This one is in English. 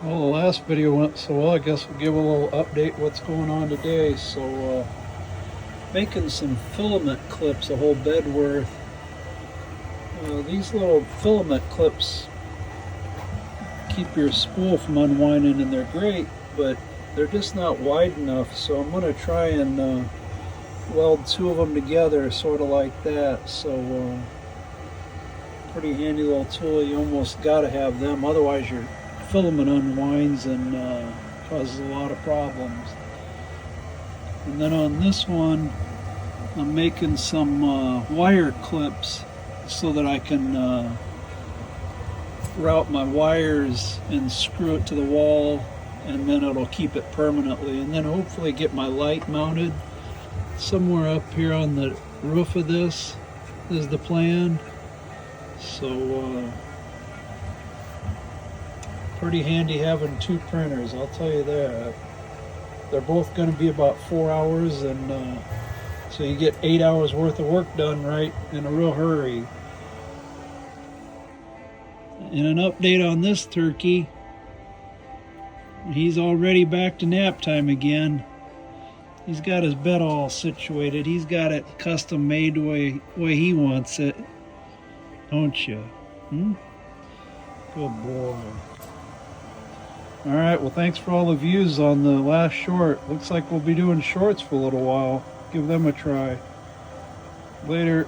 Well, the last video went so well, I guess we'll give a little update what's going on today. So, making some filament clips, a whole bed worth. These little filament clips keep your spool from unwinding, and they're great, but they're just not wide enough. So I'm going to try and weld two of them together, sort of like that. So, pretty handy little tool. You almost got to have them, otherwise your filament unwinds and causes a lot of problems. And then on this one, I'm making some wire clips so that I can route my wires and screw it to the wall, and then it'll keep it permanently. And then hopefully get my light mounted somewhere up here on the roof of this is the plan. So pretty handy having two printers, I'll tell you that. They're both going to be about 4 hours, and so you get 8 hours worth of work done right in a real hurry. And an update on this turkey, he's already back to nap time again. He's got his bed all situated. He's got it custom made the way he wants it, don't you? Good boy. Alright, well, thanks for all the views on the last short. Looks like we'll be doing shorts for a little while. Give them a try. Later.